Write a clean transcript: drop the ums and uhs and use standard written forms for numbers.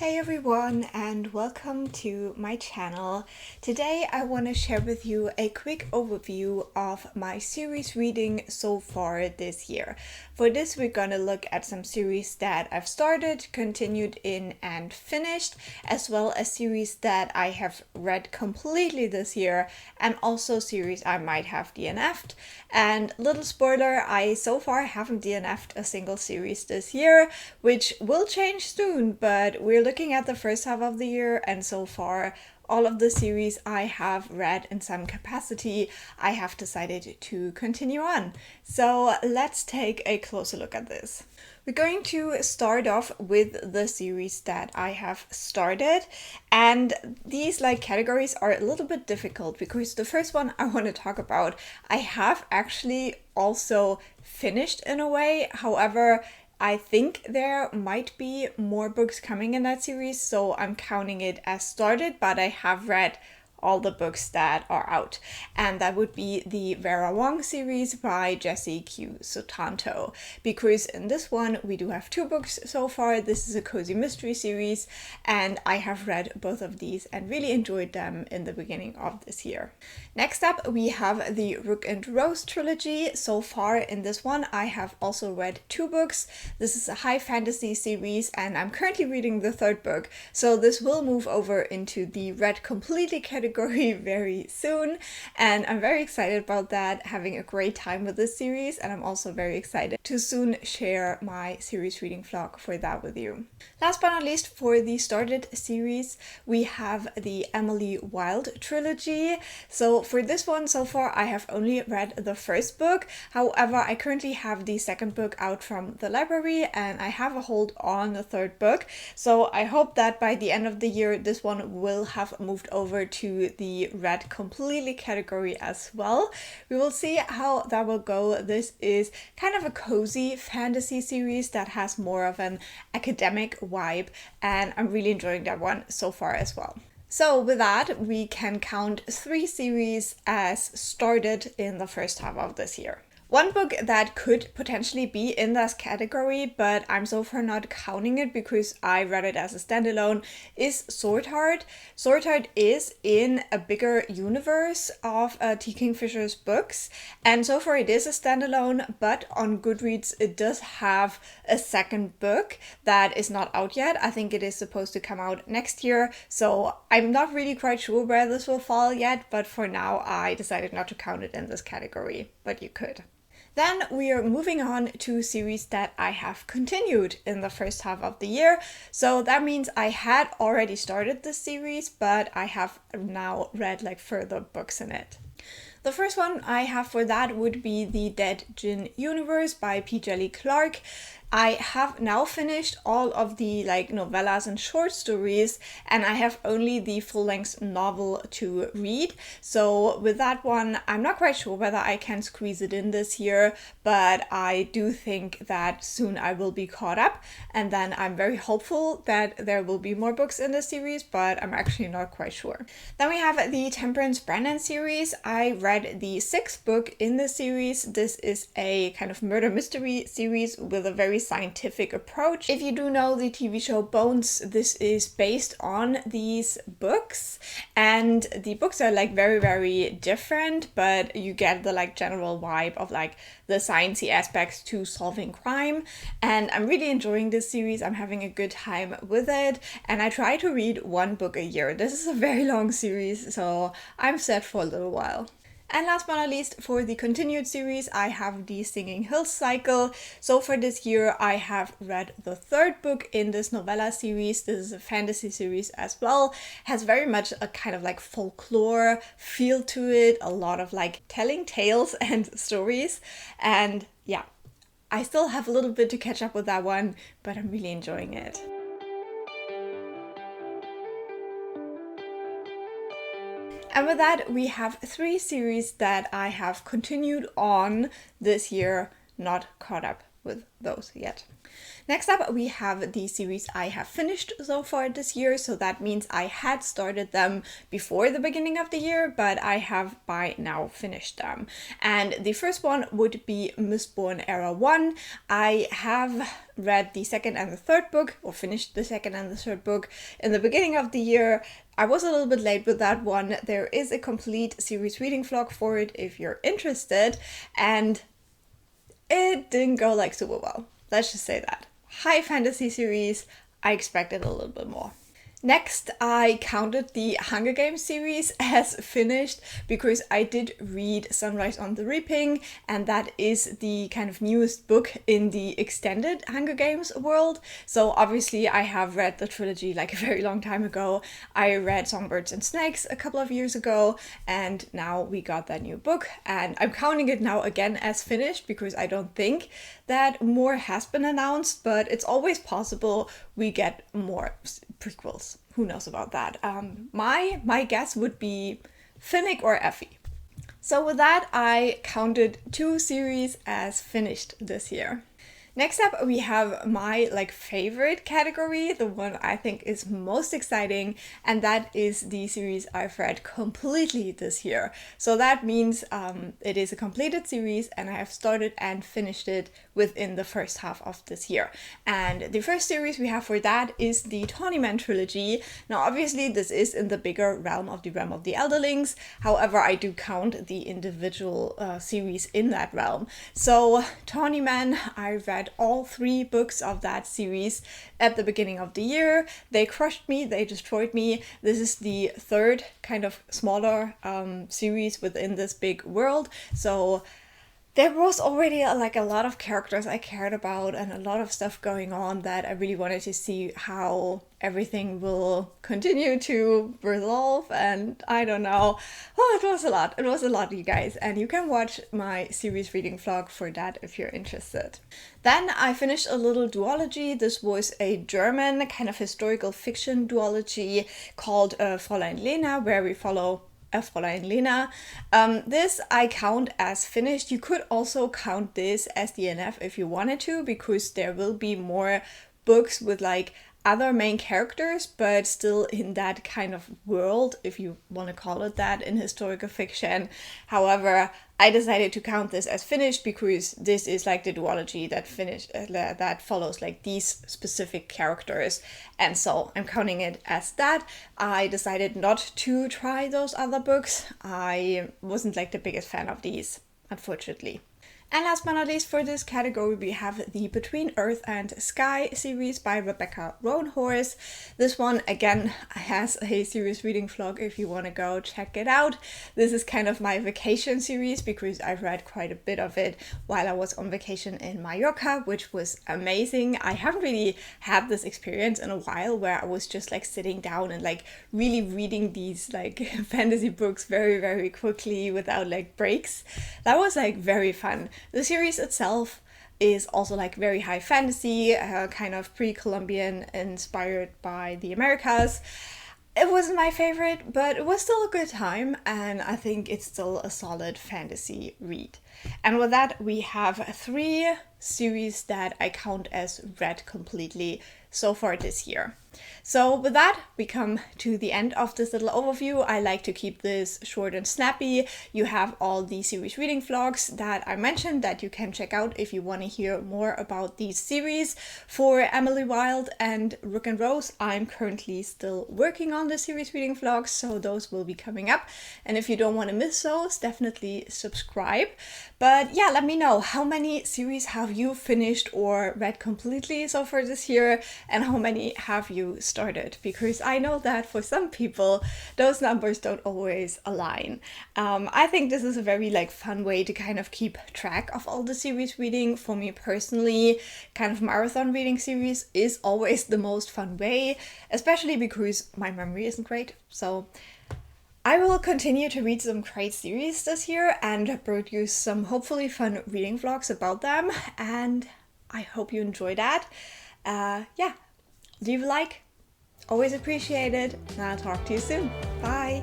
Hey everyone, and welcome to my channel. Today I want to share with you a quick overview of my series reading so far this year. For this we're gonna look at some series that I've started, continued in and finished, as well as series that I have read completely this year, and also series I might have DNF'd. And little spoiler, I so far haven't DNF'd a single series this year, which will change soon, but we're looking at the first half of the year, and so far all of the series I have read in some capacity, I have decided to continue on. So let's take a closer look at this. We're going to start off with the series that I have started, and these categories are a little bit difficult because the first one I want to talk about I have actually also finished in a way. However, I think there might be more books coming in that series, so I'm counting it as started, but I have read all the books that are out. And that would be the Vera Wong series by Jessie Q. Sutanto. Because in this one, we do have two books so far. This is a cozy mystery series, and I have read both of these and really enjoyed them in the beginning of this year. Next up, we have the Rook and Rose trilogy. So far in this one, I have also read two books. This is a high fantasy series, and I'm currently reading the third book. So this will move over into the read completely category very soon, and I'm very excited about that, having a great time with this series, and I'm also very excited to soon share my series reading vlog for that with you. Last but not least, for the started series, we have the Emily Wilde trilogy. So for this one, so far I have only read the first book. However, I currently have the second book out from the library, and I have a hold on the third book. So I hope that by the end of the year, this one will have moved over to the read completely category as well. We will see how that will go. This is kind of a cozy fantasy series that has more of an academic vibe, and I'm really enjoying that one so far as well. So with that, we can count 3 series as started in the first half of this year. One book that could potentially be in this category, but I'm so far not counting it because I read it as a standalone, is Sword Heart. Sword Heart is in a bigger universe of T. Kingfisher's books, and so far it is a standalone, but on Goodreads it does have a second book that is not out yet. I think it is supposed to come out next year, so I'm not really quite sure where this will fall yet, but for now I decided not to count it in this category, but you could. Then we are moving on to series that I have continued in the first half of the year. So that means I had already started this series, but I have now read further books in it. The first one I have for that would be the Dead Djinn Universe by P. Jelly Clark. I have now finished all of the novellas and short stories, and I have only the full-length novel to read. So with that one, I'm not quite sure whether I can squeeze it in this year, but I do think that soon I will be caught up, and then I'm very hopeful that there will be more books in this series, but I'm actually not quite sure. Then we have the Temperance Brennan series. I read the 6th book in the series. This is a kind of murder mystery series with a very scientific approach. If you do know the TV show Bones, this is based on these books, and the books are very, very different, but you get the general vibe of the sciencey aspects to solving crime, and I'm really enjoying this series. I'm having a good time with it, and I try to read 1 book a year. This is a very long series, so I'm set for a little while. And last but not least, for the continued series, I have the Singing Hills cycle. So for this year, I have read the 3rd book in this novella series. This is a fantasy series as well. Has very much a kind of folklore feel to it, a lot of telling tales and stories. And yeah, I still have a little bit to catch up with that one, but I'm really enjoying it. And with that, we have 3 series that I have continued on this year, not caught up with those yet. Next up, we have the series I have finished so far this year. So that means I had started them before the beginning of the year, but I have by now finished them. And the first one would be Mistborn Era 1. I have read the second and the third book, or finished the second and the third book in the beginning of the year. I was a little bit late with that one. There is a complete series reading vlog for it if you're interested, and it didn't go like super well. Let's just say that. High fantasy series, I expected a little bit more. Next, I counted the Hunger Games series as finished because I did read Sunrise on the Reaping, and that is the kind of newest book in the extended Hunger Games world. So obviously I have read the trilogy like a very long time ago. I read Songbirds and Snakes a couple of years ago, and now we got that new book, and I'm counting it now again as finished because I don't think that more has been announced, but it's always possible we get more prequels. Who knows about that? My guess would be Finnick or Effie. So with that, I counted 2 series as finished this year. Next up, we have my favorite category, the one I think is most exciting, and that is the series I've read completely this year. So that means it is a completed series, and I have started and finished it within the first half of this year. And the first series we have for that is the Tawnyman trilogy. Now, obviously, this is in the bigger realm of the Elderlings. However, I do count the individual series in that realm. So, Tawnyman, I read all 3 books of that series at the beginning of the year. They crushed me, they destroyed me. This is the 3rd kind of smaller series within this big world. So there was already a lot of characters I cared about and a lot of stuff going on that I really wanted to see how everything will continue to resolve, and I don't know. Oh, it was a lot. It was a lot, you guys, and you can watch my series reading vlog for that if you're interested. Then I finished a little duology. This was a German kind of historical fiction duology called Fräulein Lena, where we follow Fräulein Lena. This I count as finished. You could also count this as DNF if you wanted to, because there will be more books with other main characters, but still in that kind of world, if you want to call it that, in historical fiction. However, I decided to count this as finished because this is the duology that follows these specific characters, and so I'm counting it as that. I decided not to try those other books. I wasn't the biggest fan of these, unfortunately. And last but not least, for this category, we have the Between Earth and Sky series by Rebecca Roanhorse. This one, again, has a series reading vlog if you want to go check it out. This is kind of my vacation series because I read quite a bit of it while I was on vacation in Mallorca, which was amazing. I haven't really had this experience in a while where I was just sitting down and really reading these fantasy books very, very quickly without breaks. That was very fun. The series itself is also very high fantasy, kind of pre-Columbian, inspired by the Americas. It wasn't my favorite, but it was still a good time, and I think it's still a solid fantasy read. And with that, we have 3 series that I count as read completely so far this year. So with that, we come to the end of this little overview. I like to keep this short and snappy. You have all the series reading vlogs that I mentioned that you can check out if you want to hear more about these series. For Emily Wilde and Rook and Rose, I'm currently still working on the series reading vlogs, so those will be coming up. And if you don't want to miss those, definitely subscribe. But yeah, let me know, how many series have you finished or read completely so far this year, and how many have you started? Because I know that for some people those numbers don't always align. I think this is a very fun way to kind of keep track of all the series reading. For me personally, kind of marathon reading series is always the most fun way, especially because my memory isn't great. So I will continue to read some great series this year and produce some hopefully fun reading vlogs about them, and I hope you enjoy that. Yeah, leave a like, always appreciate it, and I'll talk to you soon. Bye!